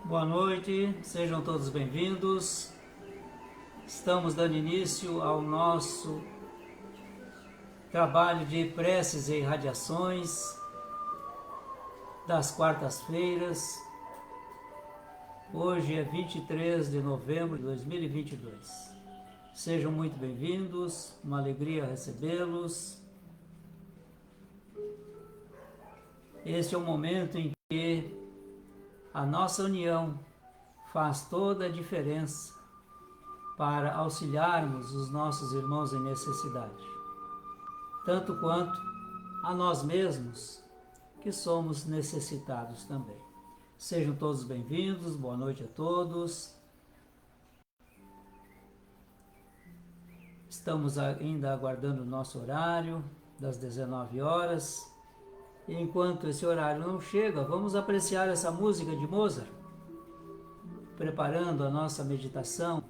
Boa noite, sejam todos bem-vindos. Estamos dando início ao nosso trabalho de preces e irradiações das quartas-feiras. Hoje é 23 de novembro de 2022. Sejam muito bem-vindos, uma alegria recebê-los. Este é o momento em que a nossa união faz toda a diferença para auxiliarmos os nossos irmãos em necessidade, tanto quanto a nós mesmos, que somos necessitados também. Sejam todos bem-vindos, boa noite a todos. Estamos ainda aguardando o nosso horário das 19 horas. E enquanto esse horário não chega, vamos apreciar essa música de Mozart, preparando a nossa meditação.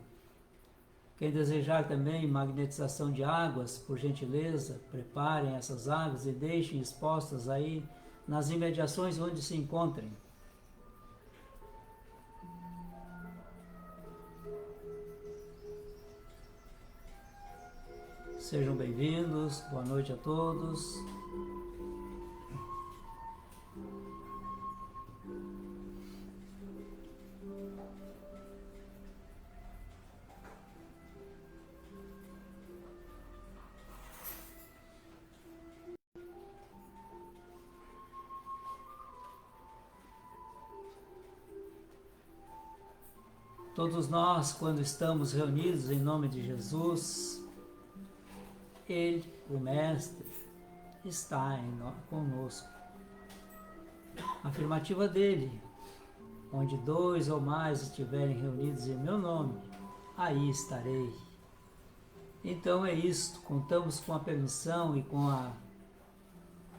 Quem desejar também magnetização de águas, por gentileza, preparem essas águas e deixem expostas aí nas imediações onde se encontrem. Sejam bem-vindos, boa noite a todos. Todos nós, quando estamos reunidos em nome de Jesus, Ele, o Mestre, está conosco. A afirmativa dele, onde dois ou mais estiverem reunidos em meu nome, aí estarei. Então é isto, contamos com a permissão e com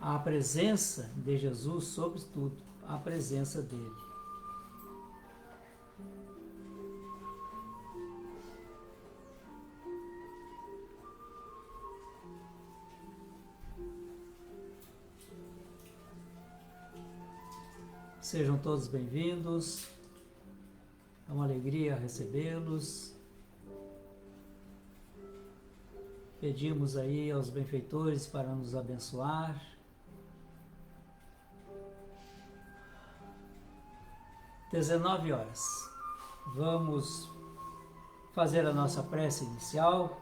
a presença de Jesus, sobretudo, a presença dele. Sejam todos bem-vindos, é uma alegria recebê-los. Pedimos aí aos benfeitores para nos abençoar. Às 19 horas, vamos fazer a nossa prece inicial.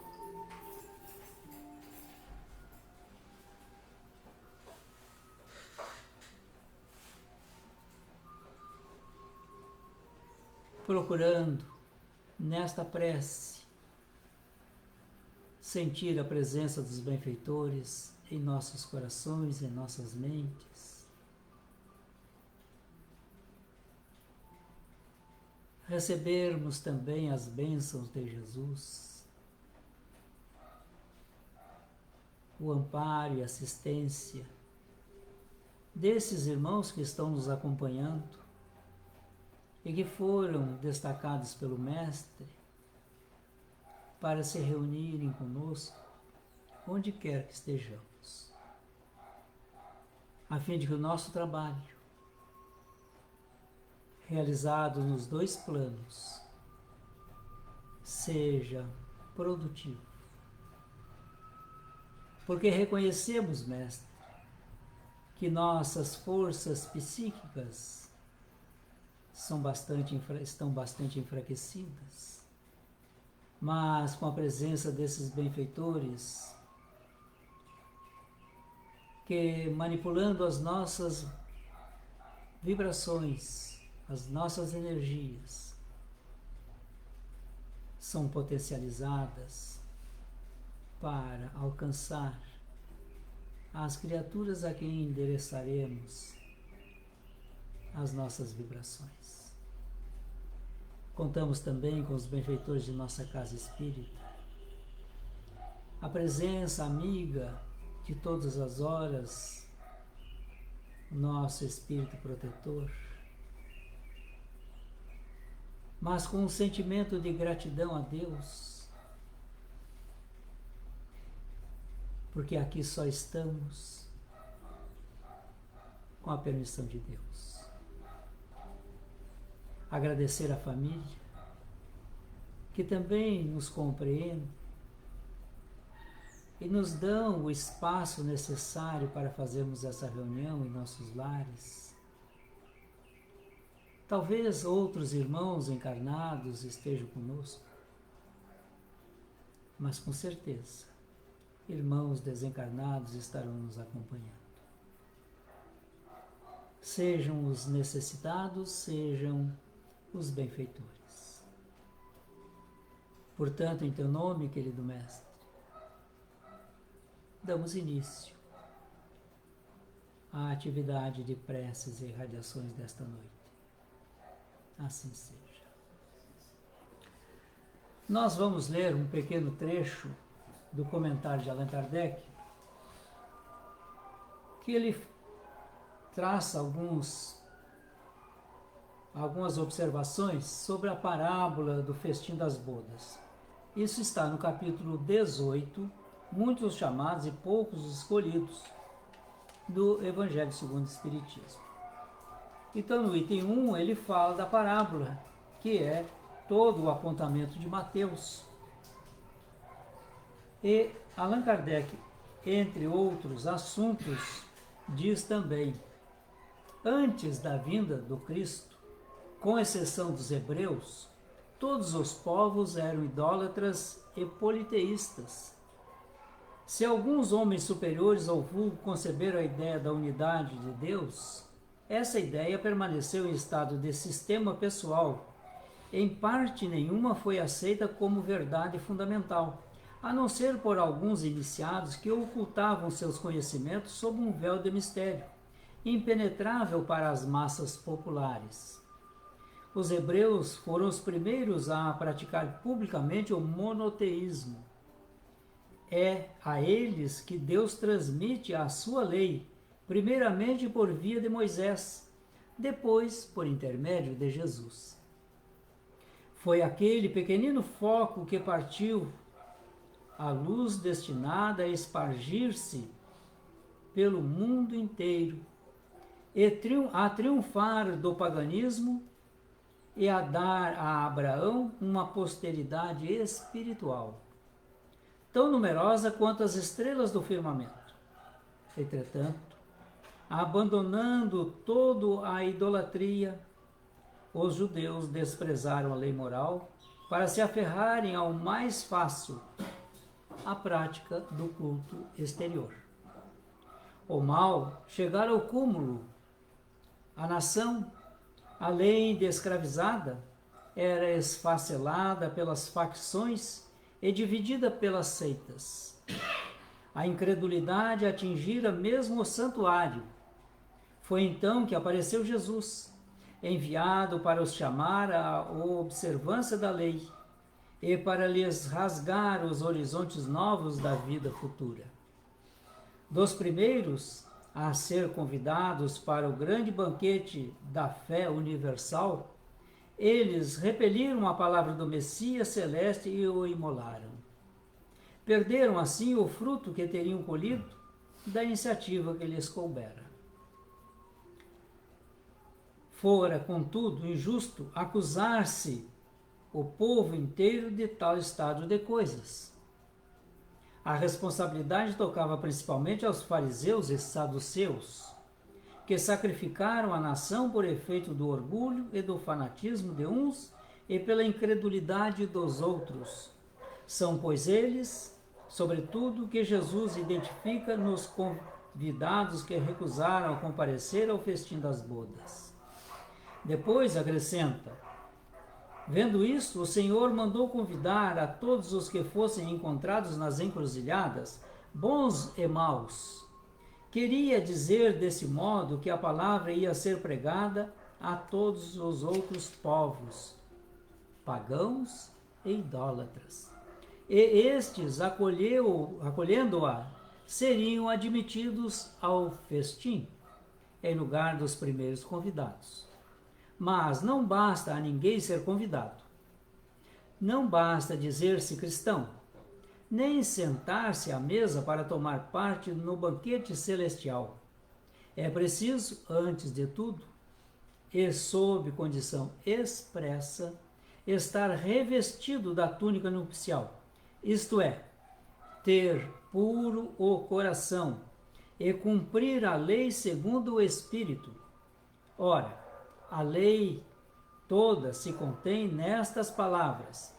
Procurando, nesta prece, sentir a presença dos benfeitores em nossos corações, em nossas mentes. Recebermos também as bênçãos de Jesus, o amparo e assistência desses irmãos que estão nos acompanhando e que foram destacados pelo Mestre para se reunirem conosco, onde quer que estejamos, a fim de que o nosso trabalho, realizado nos dois planos, seja produtivo. Porque reconhecemos, Mestre, que nossas forças psíquicas estão bastante enfraquecidas, mas com a presença desses benfeitores, que manipulando as nossas vibrações, as nossas energias, são potencializadas para alcançar as criaturas a quem endereçaremos as nossas vibrações. Contamos também com os benfeitores de nossa casa espírita, a presença amiga de todas as horas, nosso espírito protetor, mas com um sentimento de gratidão a Deus, porque aqui só estamos com a permissão de Deus. agradecer à família, que também nos compreende e nos dão o espaço necessário para fazermos essa reunião em nossos lares. Talvez outros irmãos encarnados estejam conosco, mas com certeza, irmãos desencarnados estarão nos acompanhando. Sejam os necessitados, sejam os benfeitores. Portanto, em teu nome, querido Mestre, damos início à atividade de preces e radiações desta noite. Assim seja. Nós vamos ler um pequeno trecho do comentário de Allan Kardec, que ele traça algumas observações sobre a parábola do festim das bodas. Isso está no capítulo 18, muitos chamados e poucos escolhidos, do Evangelho segundo o Espiritismo. Então, no item 1, ele fala da parábola, que é todo o apontamento de Mateus. E Allan Kardec, entre outros assuntos, diz também: antes da vinda do Cristo, com exceção dos hebreus, todos os povos eram idólatras e politeístas. Se alguns homens superiores ao vulgo conceberam a ideia da unidade de Deus, essa ideia permaneceu em estado de sistema pessoal. Em parte nenhuma foi aceita como verdade fundamental, a não ser por alguns iniciados que ocultavam seus conhecimentos sob um véu de mistério, impenetrável para as massas populares. Os hebreus foram os primeiros a praticar publicamente o monoteísmo. É a eles que Deus transmite a sua lei, primeiramente por via de Moisés, depois por intermédio de Jesus. Foi aquele pequenino foco que partiu a luz destinada a espargir-se pelo mundo inteiro e a triunfar do paganismo e a dar a Abraão uma posteridade espiritual, tão numerosa quanto as estrelas do firmamento. Entretanto, abandonando toda a idolatria, os judeus desprezaram a lei moral para se aferrarem ao mais fácil, a prática do culto exterior. O mal chegara ao cúmulo. A nação, além de escravizada, era esfacelada pelas facções e dividida pelas seitas. A incredulidade atingira mesmo o santuário. Foi então que apareceu Jesus, enviado para os chamar à observância da lei e para lhes rasgar os horizontes novos da vida futura. Dos primeiros a ser convidados para o grande banquete da fé universal, eles repeliram a palavra do Messias celeste e o imolaram. Perderam assim o fruto que teriam colhido da iniciativa que lhes coubera. Fora, contudo, injusto acusar-se o povo inteiro de tal estado de coisas. A responsabilidade tocava principalmente aos fariseus e saduceus, que sacrificaram a nação por efeito do orgulho e do fanatismo de uns e pela incredulidade dos outros. São, pois, eles, sobretudo, que Jesus identifica nos convidados que recusaram comparecer ao festim das bodas. Depois acrescenta: vendo isso, o Senhor mandou convidar a todos os que fossem encontrados nas encruzilhadas, bons e maus. Queria dizer desse modo que a palavra ia ser pregada a todos os outros povos, pagãos e idólatras. E estes, acolhendo-a, seriam admitidos ao festim, em lugar dos primeiros convidados. Mas não basta a ninguém ser convidado. Não basta dizer-se cristão, nem sentar-se à mesa para tomar parte no banquete celestial. É preciso, antes de tudo, e sob condição expressa, estar revestido da túnica nupcial, isto é, ter puro o coração e cumprir a lei segundo o Espírito. Ora, a lei toda se contém nestas palavras: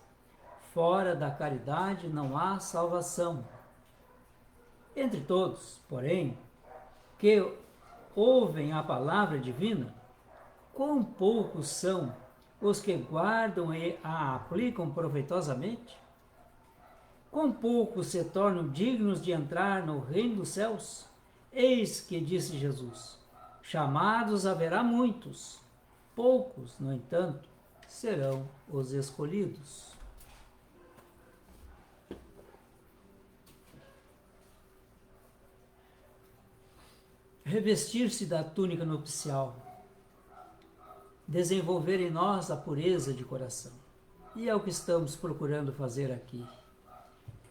fora da caridade não há salvação. Entre todos, porém, que ouvem a palavra divina, quão poucos são os que guardam e a aplicam proveitosamente? Quão poucos se tornam dignos de entrar no reino dos céus? Eis que disse Jesus: chamados haverá muitos, poucos, no entanto, serão os escolhidos. Revestir-se da túnica nupcial, desenvolver em nós a pureza de coração. E é o que estamos procurando fazer aqui.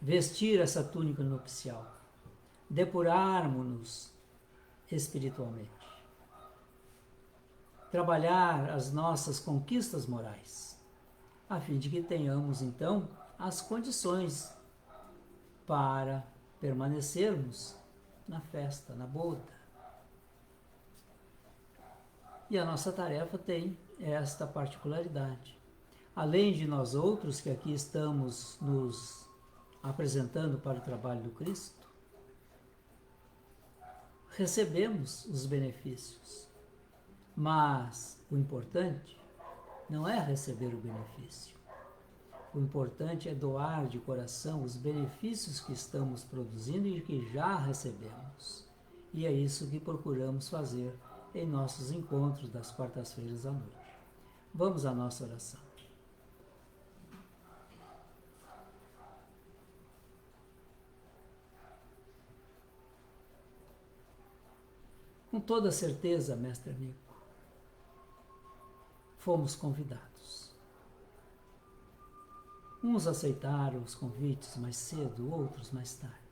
Vestir essa túnica nupcial, depurarmos-nos espiritualmente, trabalhar as nossas conquistas morais, a fim de que tenhamos então as condições para permanecermos na festa, na boda. E a nossa tarefa tem esta particularidade. Além de nós outros que aqui estamos nos apresentando para o trabalho do Cristo, recebemos os benefícios. Mas o importante não é receber o benefício. O importante é doar de coração os benefícios que estamos produzindo e que já recebemos. E é isso que procuramos fazer em nossos encontros das quartas-feiras à noite. Vamos à nossa oração. Com toda certeza, mestre amigo, fomos convidados. Uns aceitaram os convites mais cedo, outros mais tarde.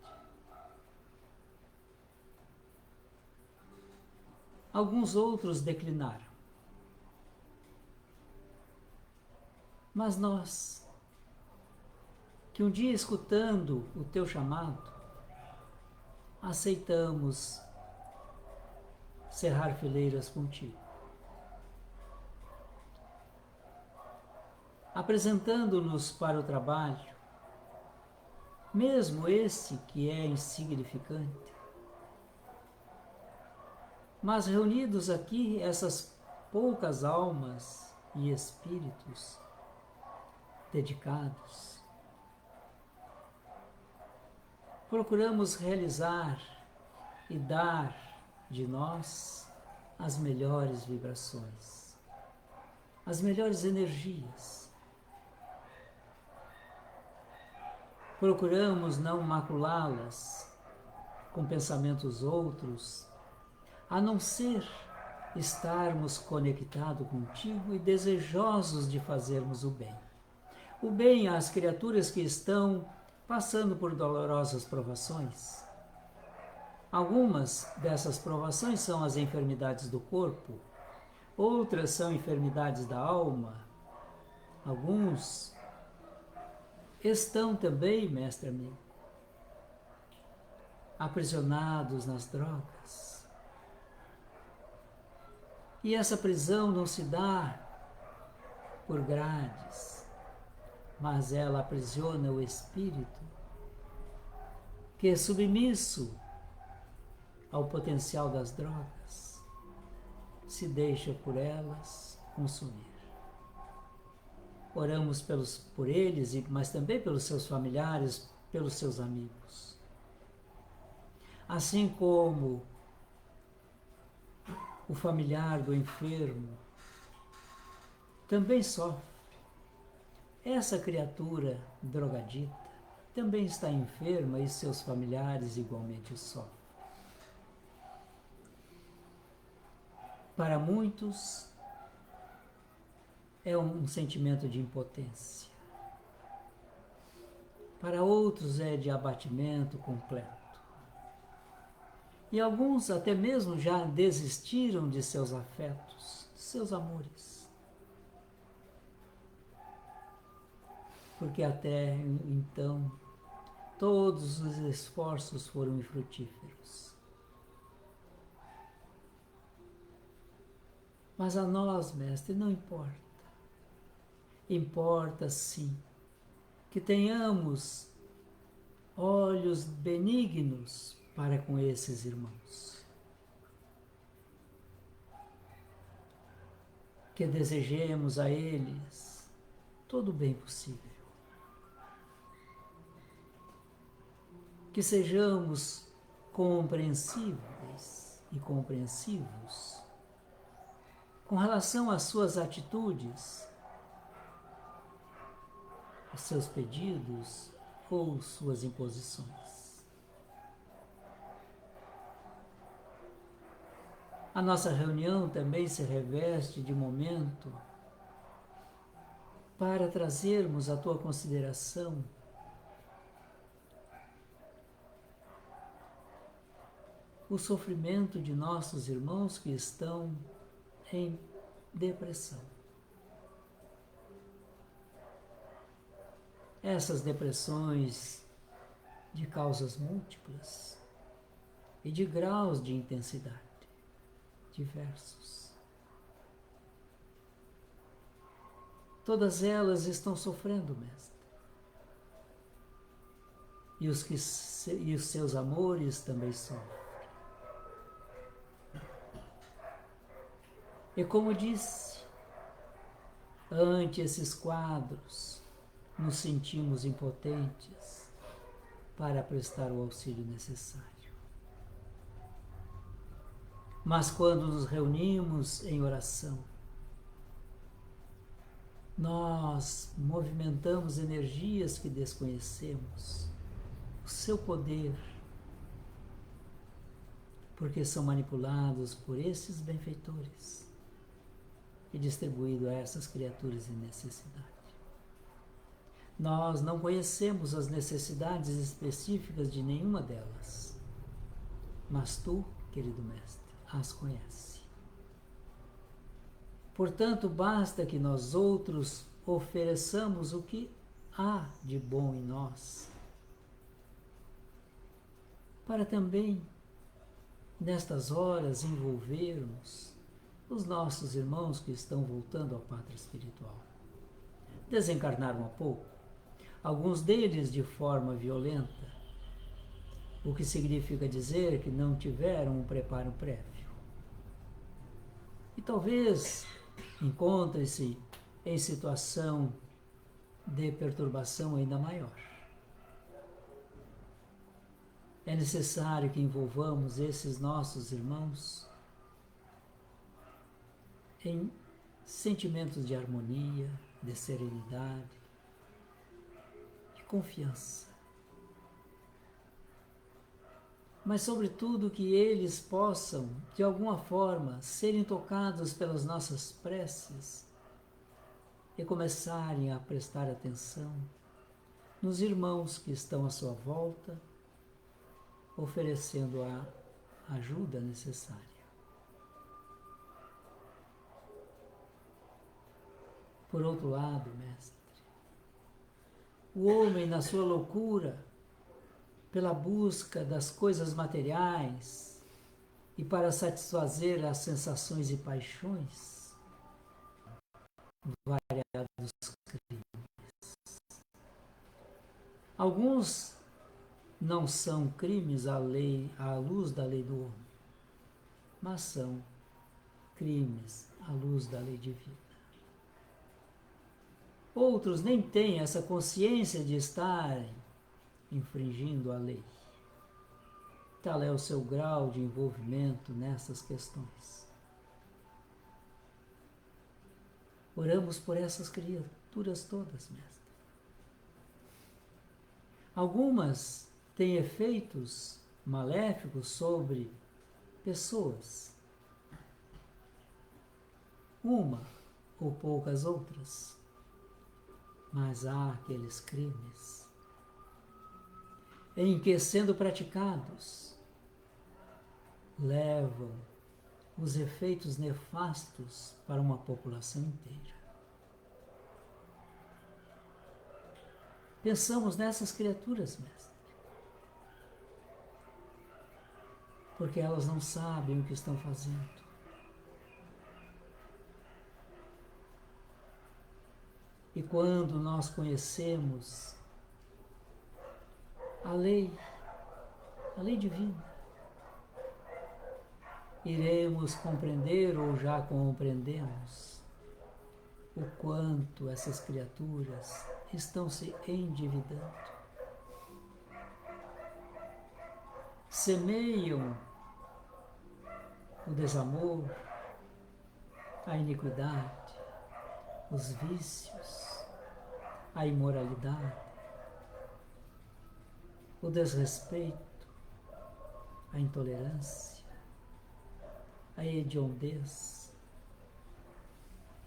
Alguns outros declinaram. Mas nós, que um dia escutando o teu chamado, aceitamos cerrar fileiras contigo, apresentando-nos para o trabalho, mesmo esse que é insignificante, mas reunidos aqui, essas poucas almas e espíritos dedicados, procuramos realizar e dar de nós as melhores vibrações, as melhores energias. Procuramos não maculá-las com pensamentos outros, a não ser estarmos conectados contigo e desejosos de fazermos o bem. O bem às criaturas que estão passando por dolorosas provações. Algumas dessas provações são as enfermidades do corpo, outras são enfermidades da alma. Alguns estão também, mestre amigo, aprisionados nas drogas. E essa prisão não se dá por grades, mas ela aprisiona o espírito, que é submisso ao potencial das drogas, se deixa por elas consumir. Oramos por eles, mas também pelos seus familiares, pelos seus amigos. Assim como o familiar do enfermo também sofre. Essa criatura drogadita também está enferma e seus familiares igualmente sofrem. Para muitos é um sentimento de impotência. Para outros é de abatimento completo. E alguns até mesmo já desistiram de seus afetos, seus amores. Porque até então, todos os esforços foram infrutíferos. Mas a nós, Mestre, não importa. Importa sim que tenhamos olhos benignos para com esses irmãos. Que desejemos a eles todo o bem possível. Que sejamos compreensíveis e compreensivos com relação às suas atitudes, os seus pedidos ou suas imposições. A nossa reunião também se reveste de momento para trazermos à tua consideração o sofrimento de nossos irmãos que estão em depressão. Essas depressões de causas múltiplas e de graus de intensidade diversos. Todas elas estão sofrendo, Mestre. E os seus amores também sofrem. E como disse, ante esses quadros, nos sentimos impotentes para prestar o auxílio necessário. Mas quando nos reunimos em oração, nós movimentamos energias que desconhecemos, o seu poder, porque são manipulados por esses benfeitores e distribuídos a essas criaturas em necessidade. Nós não conhecemos as necessidades específicas de nenhuma delas, mas tu, querido Mestre, as conhece. Portanto, basta que nós outros ofereçamos o que há de bom em nós, para também, nestas horas, envolvermos os nossos irmãos que estão voltando à pátria espiritual. Desencarnaram há pouco, alguns deles de forma violenta, o que significa dizer que não tiveram um preparo prévio. E talvez encontrem-se em situação de perturbação ainda maior. É necessário que envolvamos esses nossos irmãos em sentimentos de harmonia, de serenidade, de confiança. Mas, sobretudo, que eles possam, de alguma forma, serem tocados pelas nossas preces e começarem a prestar atenção nos irmãos que estão à sua volta, oferecendo a ajuda necessária. Por outro lado, Mestre, o homem, na sua loucura, pela busca das coisas materiais e para satisfazer as sensações e paixões, variados crimes. Alguns não são crimes à luz da lei do homem, mas são crimes à luz da lei divina. Outros nem têm essa consciência de estarem infringindo a lei. Tal é o seu grau de envolvimento nessas questões. Oramos por essas criaturas todas, Mestre. Algumas têm efeitos maléficos sobre pessoas. Uma ou poucas outras. Mas há aqueles crimes em que, sendo praticados, levam os efeitos nefastos para uma população inteira. Pensamos nessas criaturas, mestre, porque elas não sabem o que estão fazendo. E quando nós conhecemos a lei divina, iremos compreender ou já compreendemos o quanto essas criaturas estão se endividando. Semeiam o desamor, a iniquidade, os vícios, a imoralidade, o desrespeito, a intolerância, a hediondez.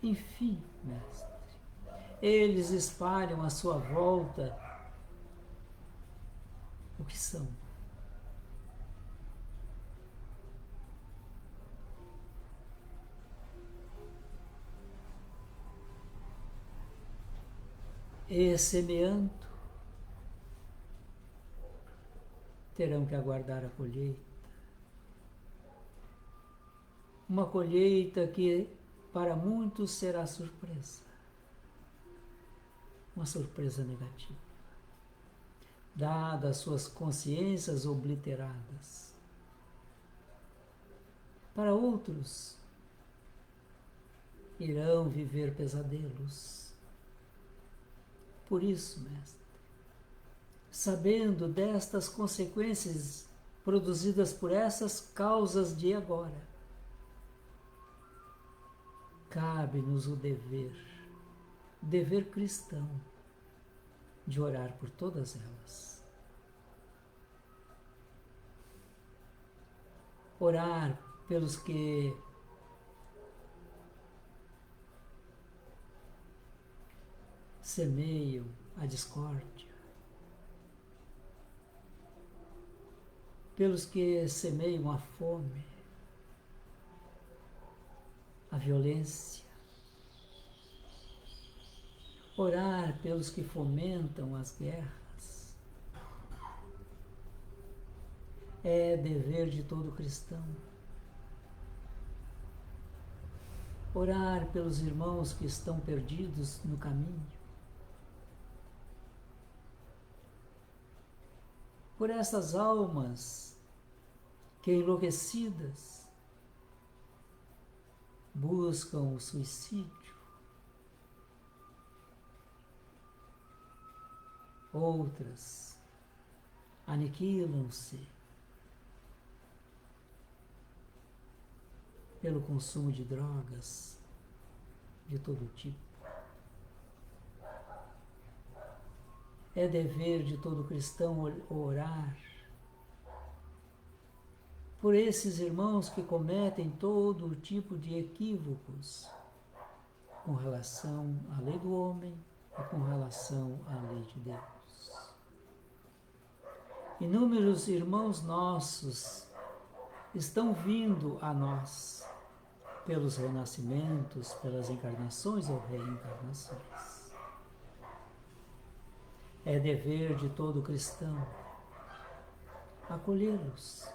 Enfim, mestre, eles espalham à sua volta o que são. E semeando, terão que aguardar a colheita. Uma colheita que para muitos será surpresa. Uma surpresa negativa, dadas suas consciências obliteradas. Para outros, irão viver pesadelos. Por isso, mestre, sabendo destas consequências produzidas por essas causas de agora, cabe-nos o dever cristão, de orar por todas elas. Orar pelos que semeiam a discórdia, pelos que semeiam a fome, a violência. Orar pelos que fomentam as guerras. É dever de todo cristão. Orar pelos irmãos que estão perdidos no caminho. Por essas almas que, enlouquecidas, buscam o suicídio. Outras aniquilam-se pelo consumo de drogas de todo tipo. É dever de todo cristão orar por esses irmãos que cometem todo tipo de equívocos com relação à lei do homem e com relação à lei de Deus. Inúmeros irmãos nossos estão vindo a nós pelos renascimentos, pelas encarnações ou reencarnações. É dever de todo cristão acolhê-los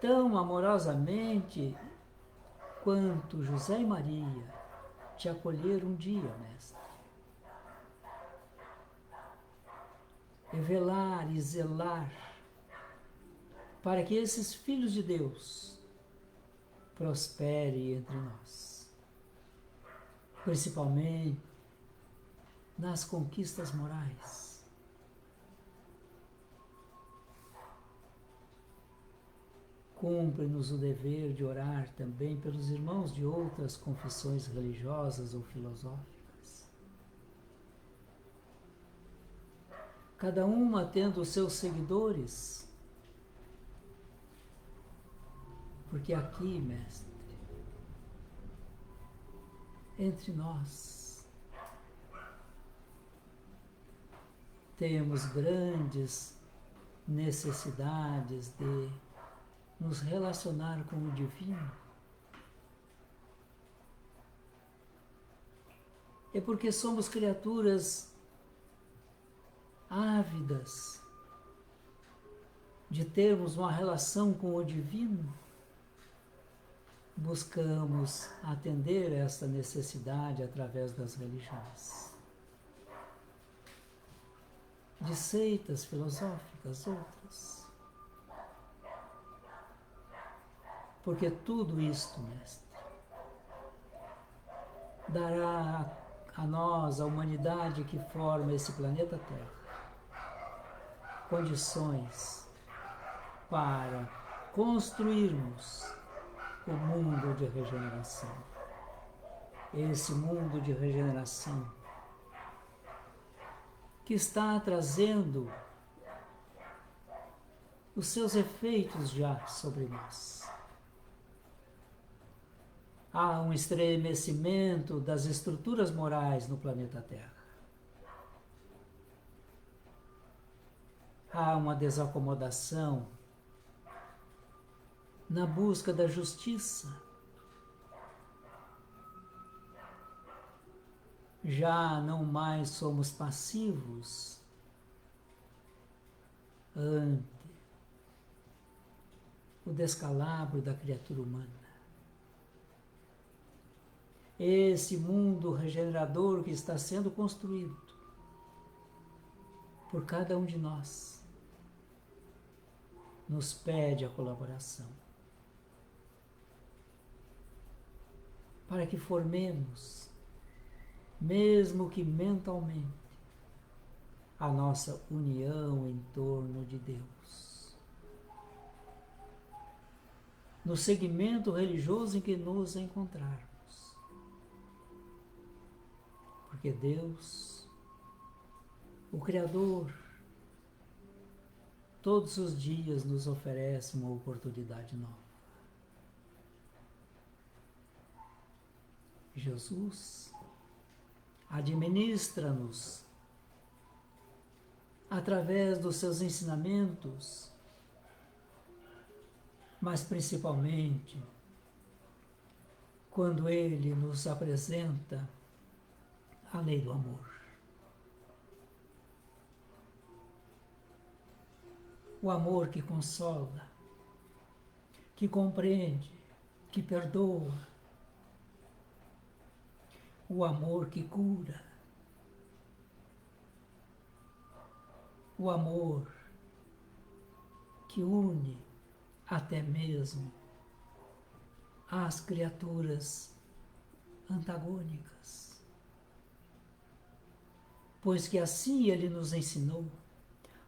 tão amorosamente quanto José e Maria te acolheram um dia, mestre. E velar e zelar para que esses filhos de Deus prosperem entre nós, principalmente nas conquistas morais. Cumpre-nos o dever de orar também pelos irmãos de outras confissões religiosas ou filosóficas, cada uma tendo os seus seguidores, porque aqui, mestre, entre nós, temos grandes necessidades de nos relacionar com o divino, é porque somos criaturas ávidas de termos uma relação com o divino. Buscamos atender esta necessidade através das religiões, de seitas filosóficas, outras. Porque tudo isto, mestre, dará a nós, a humanidade que forma esse planeta Terra, condições para construirmos o mundo de regeneração. Esse mundo de regeneração que está trazendo os seus efeitos já sobre nós. Há um estremecimento das estruturas morais no planeta Terra. Há uma desacomodação na busca da justiça. Já não mais somos passivos ante o descalabro da criatura humana. Esse mundo regenerador que está sendo construído por cada um de nós nos pede a colaboração para que formemos, mesmo que mentalmente, a nossa união em torno de Deus. No segmento religioso em que nos encontrarmos. Porque Deus, o Criador, todos os dias nos oferece uma oportunidade nova. Jesus administra-nos através dos seus ensinamentos, mas principalmente quando Ele nos apresenta a lei do amor. O amor que consola, que compreende, que perdoa. O amor que cura. O amor que une até mesmo as criaturas antagônicas. Pois que assim Ele nos ensinou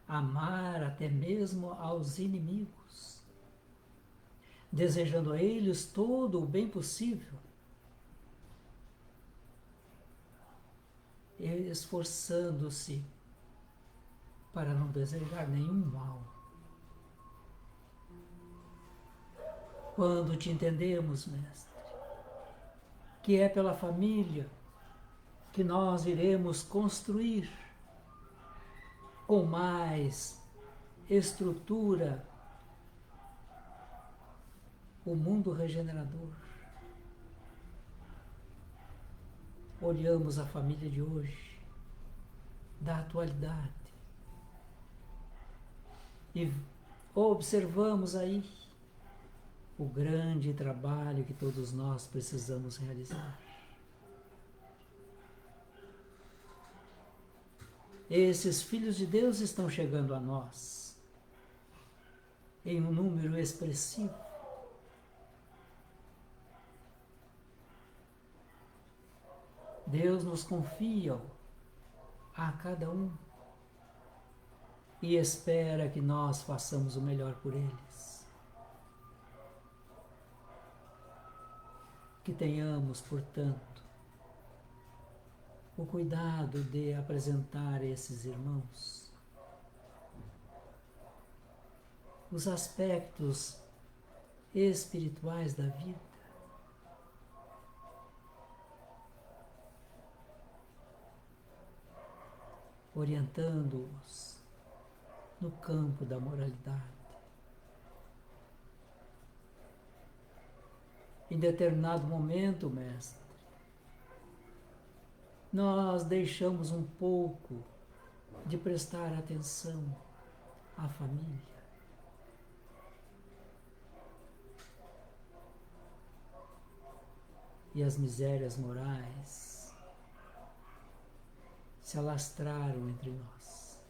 a amar até mesmo aos inimigos, desejando a eles todo o bem possível, e esforçando-se para não desejar nenhum mal. Quando te entendemos, mestre, que é pela família que nós iremos construir com mais estrutura o mundo regenerador. Olhamos a família de hoje, da atualidade, e observamos aí o grande trabalho que todos nós precisamos realizar. Esses filhos de Deus estão chegando a nós em um número expressivo. Deus nos confia a cada um e espera que nós façamos o melhor por eles. Que tenhamos, portanto, o cuidado de apresentar a esses irmãos os aspectos espirituais da vida, orientando-os no campo da moralidade, Em determinado momento, Mestre, nós deixamos um pouco de prestar atenção à família. E as misérias morais se alastraram entre nós.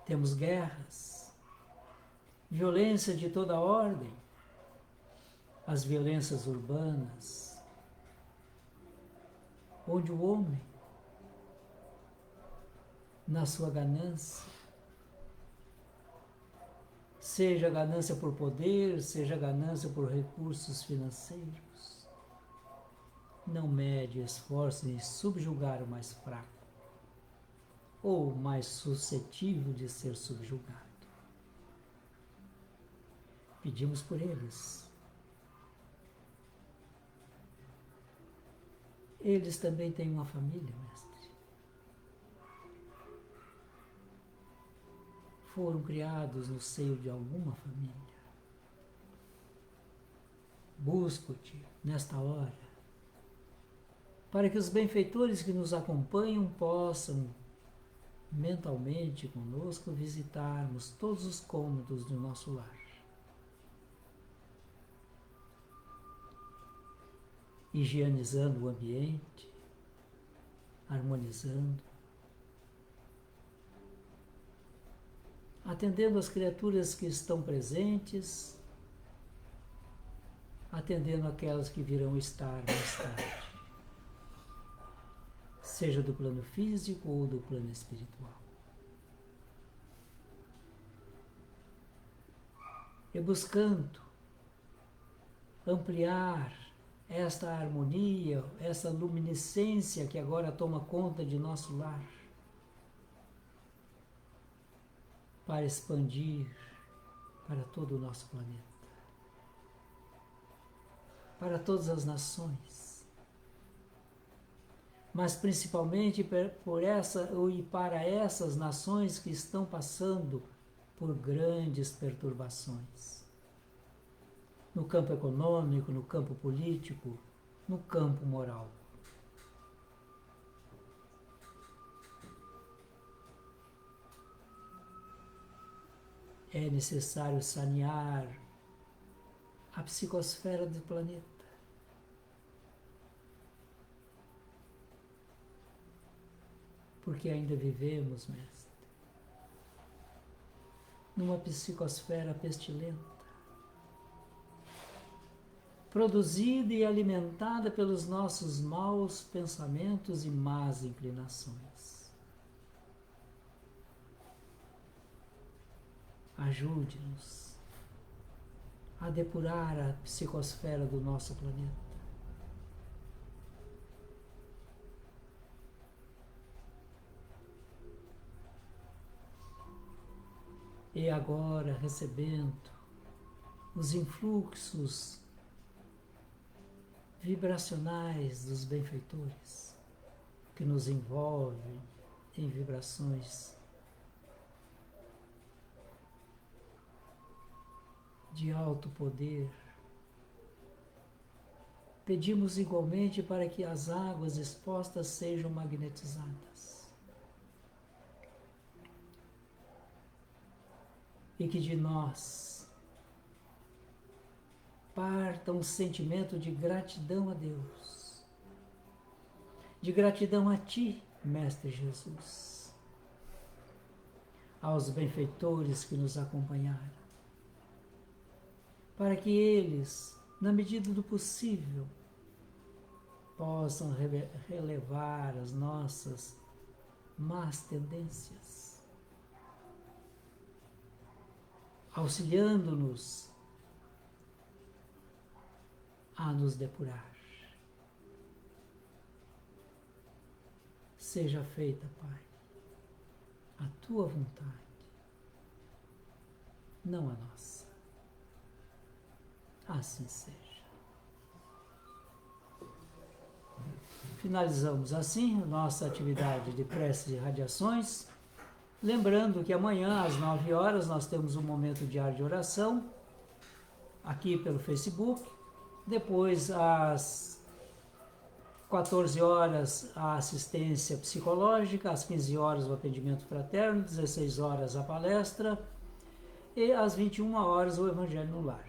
Temos guerras, violência de toda ordem, as violências urbanas, onde o homem, na sua ganância, seja ganância por poder, seja ganância por recursos financeiros, não mede esforço em subjugar o mais fraco ou o mais suscetível de ser subjugado. Pedimos por eles. Eles também têm uma família, Mestre. Foram criados no seio de alguma família. Busco-te nesta hora, para que os benfeitores que nos acompanham possam, mentalmente conosco, visitarmos todos os cômodos do nosso lar. Higienizando o ambiente, harmonizando, atendendo as criaturas que estão presentes, atendendo aquelas que virão estar mais tarde, seja do plano físico ou do plano espiritual. E buscando ampliar esta harmonia, essa luminescência que agora toma conta de nosso lar, para expandir para todo o nosso planeta, para todas as nações, mas principalmente por essa e para essas nações que estão passando por grandes perturbações, no campo econômico, no campo político, no campo moral. É necessário sanear a psicosfera do planeta. Porque ainda vivemos, Mestre, numa psicosfera pestilenta, produzida e alimentada pelos nossos maus pensamentos e más inclinações. Ajude-nos a depurar a psicosfera do nosso planeta. E agora, recebendo os influxos vibracionais dos benfeitores, que nos envolvem em vibrações de alto poder, pedimos igualmente para que as águas expostas sejam magnetizadas e que de nós parta um sentimento de gratidão a Deus, de gratidão a Ti, Mestre Jesus, aos benfeitores que nos acompanharam, para que eles, na medida do possível, possam relevar as nossas más tendências, auxiliando-nos a nos depurar. Seja feita, Pai, a Tua vontade, não a nossa. Assim seja. Finalizamos assim a nossa atividade de preces e radiações, lembrando que amanhã às 9 horas nós temos um momento diário de oração aqui pelo Facebook. Depois, às 14 horas, a assistência psicológica, às 15 horas o atendimento fraterno, 16 horas a palestra e às 21 horas o Evangelho no Lar.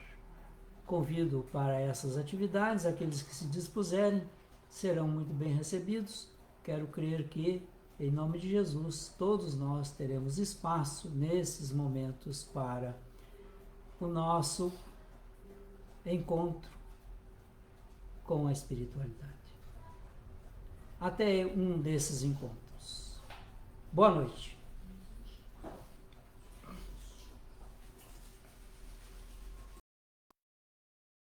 Convido para essas atividades, aqueles que se dispuserem serão muito bem recebidos. Quero crer que, em nome de Jesus, todos nós teremos espaço nesses momentos para o nosso encontro com a espiritualidade. Até um desses encontros. Boa noite.